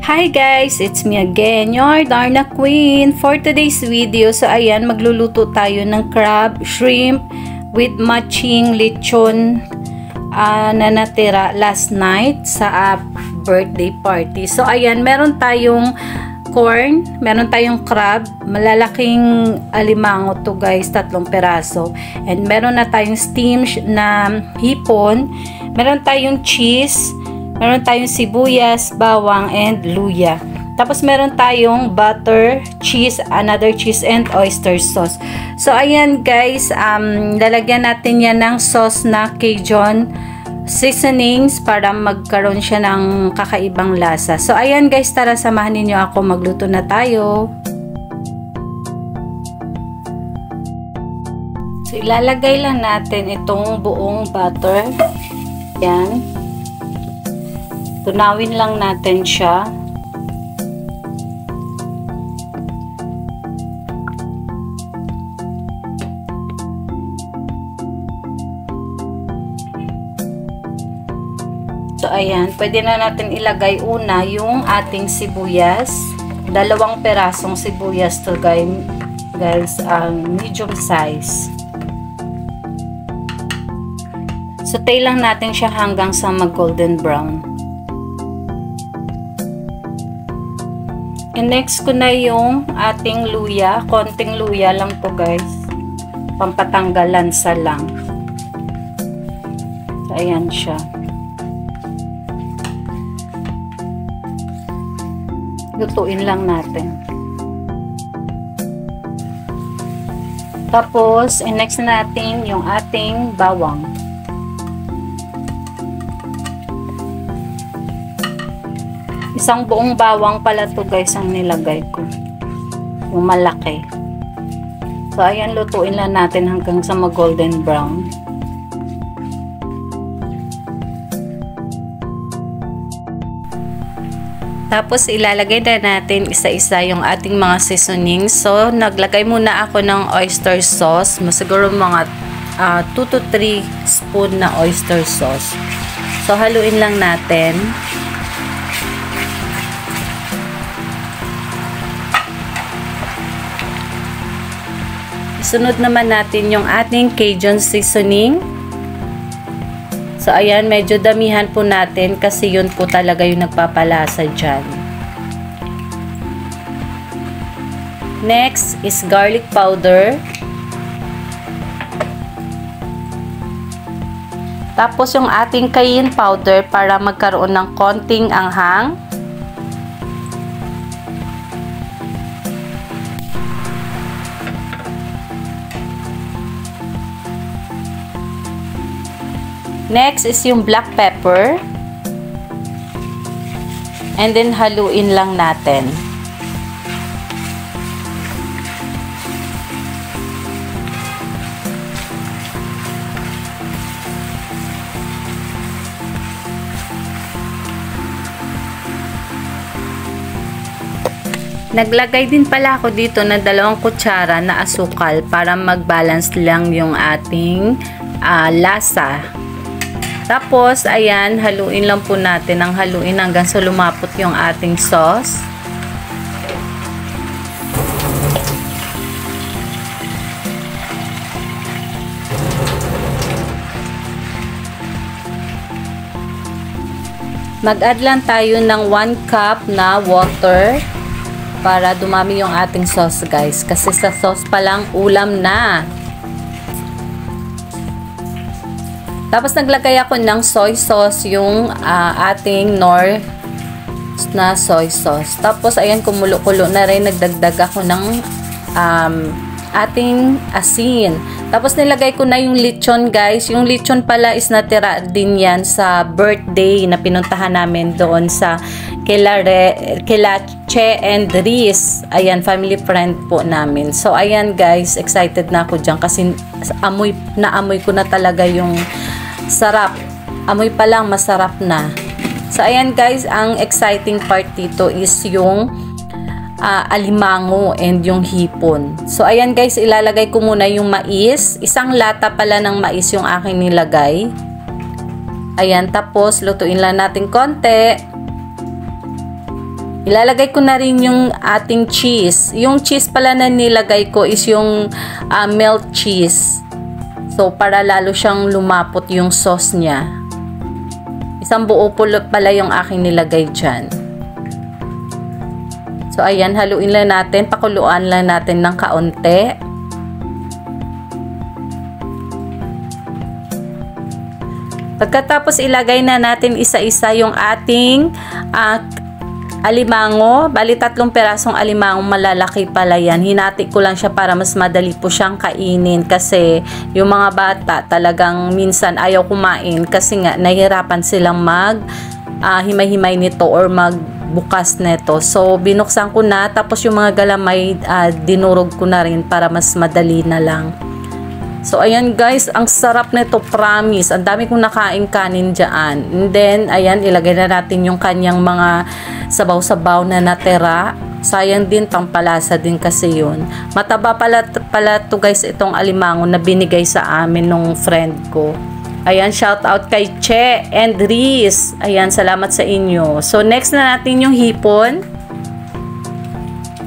Hi guys, it's me again, your Darna Queen. For today's video, so ayan, magluluto tayo ng crab, shrimp with matching lechon na natira last night sa birthday party. So ayan, meron tayong corn, meron tayong crab, malalaking alimango to guys, 3 peraso. And meron na tayong steamed na hipon, meron tayong cheese, meron tayong sibuyas, bawang, and luya. Tapos meron tayong butter, cheese, another cheese, and oyster sauce. So ayan guys, lalagyan natin yan ng sauce na Cajun seasonings para magkaroon siya ng kakaibang lasa. So ayan guys, tara samahan ninyo ako, magluto na tayo. So ilalagay lang natin itong buong butter. Yan. Tunawin lang natin siya. So ayan, pwede na natin ilagay una yung ating sibuyas. 2 perasong sibuyas to guys, medium size. Saute lang natin siya hanggang sa mag golden brown. And next ko na yung ating luya. Konting luya lang to guys. Pampatanggal lansa lang. So, ayan siya. Lutuin lang natin. Tapos, next natin yung ating bawang. Isang buong bawang pala to guys ang nilagay ko. Yung malaki. So ayan, lutuin lang natin hanggang sa mag golden brown. Tapos ilalagay na natin isa-isa yung ating mga seasonings. So naglagay muna ako ng oyster sauce. Siguro mga 2 to 3 spoon na oyster sauce. So haluin lang natin. Sunod naman natin yung ating Cajun seasoning. So ayan, medyo damihan po natin kasi yun po talaga yung nagpapalasa dyan. Next is garlic powder. Tapos yung ating cayenne powder para magkaroon ng konting anghang. Next is yung black pepper. And then haluin lang natin. Naglagay din pala ako dito ng 2 kutsara na asukal para mag-balance lang yung ating lasa. Tapos, ayan, haluin lang po natin ang haluin hanggang sa lumapot yung ating sauce. Mag-add lang tayo ng 1 cup na water para dumami yung ating sauce guys. Kasi sa sauce pa lang ulam na. Tapos naglagay ako ng soy sauce, yung ating Knorr na soy sauce. Tapos ayan, kumulo-kulo na rin, nagdagdag ako ng ating asin. Tapos nilagay ko na yung lechon guys. Yung lechon pala is natira din yan sa birthday na pinuntahan namin doon sa kila Che and Riz. Ayan, family friend po namin. So ayan guys, excited na ako dyan kasi amoy ko na talaga yung sarap. Amoy pa lang masarap na. So ayan guys, ang exciting part dito is yung alimango and yung hipon. So ayan guys, ilalagay ko muna yung mais. 1 lata pala ng mais yung aking nilagay. Ayan, tapos lutuin lang natin konti. Ilalagay ko na rin yung ating cheese. Yung cheese pala na nilagay ko is yung melt cheese. So, para lalo siyang lumapot yung sauce niya. Isang buo pala yung aking nilagay dyan. So, ayan, haluin lang natin. Pakuluan lang natin ng kaunti. Pagkatapos, ilagay na natin isa-isa yung ating alimango. Bali 3 perasong alimango, malalaki pala yan. Hinati ko lang siya para mas madali po siyang kainin kasi yung mga bata talagang minsan ayaw kumain kasi nga nahihirapan silang himay-himay nito or magbukas nito. So binuksan ko na, tapos yung mga galamay dinurog ko na rin para mas madali na lang. So, ayan guys, ang sarap nito, promise. Ang dami kong nakain kanin dyan. And then, ayan, ilagay na natin yung kanyang mga sabaw-sabaw na natira. Sayang din, pampalasa din kasi yun. Mataba pala to guys, itong alimango na binigay sa amin nung friend ko. Ayan, shout out kay Che and Riz. Ayan, salamat sa inyo. So, next na natin yung hipon.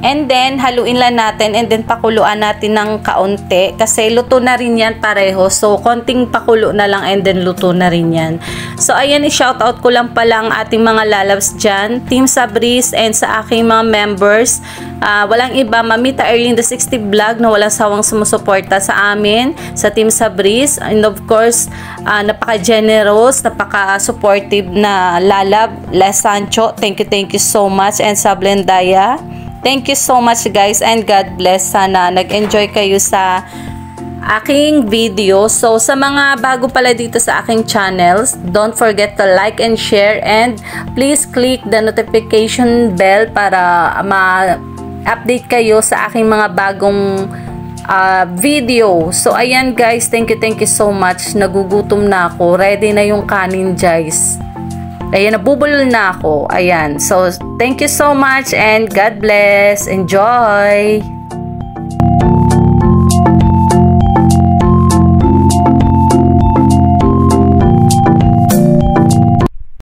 And then, haluin lang natin and then pakuluan natin ng kaunti kasi luto na rin yan pareho. So, konting pakulo na lang and then luto na rin yan. So, ayan, i-shoutout ko lang pala ang ating mga lalabs dyan. Team Sabris and sa aking mga members. Walang iba, Mamita Erling the 60 Vlog na walang sawang sumusuporta sa amin, sa Team Sabris. And of course, napaka-generous, napaka-supportive na lalab, Les Sancho. Thank you so much. And sa Blendaya. Thank you so much guys and God bless. Sana nag-enjoy kayo sa aking video. So sa mga bago pala dito sa aking channels, don't forget to like and share and please click the notification bell para ma-update kayo sa aking mga bagong video. So ayan guys, thank you so much. Nagugutom na ako. Ready na yung kanin guys. Ayan, nabubulol na ako. Ayan. So, thank you so much and God bless. Enjoy!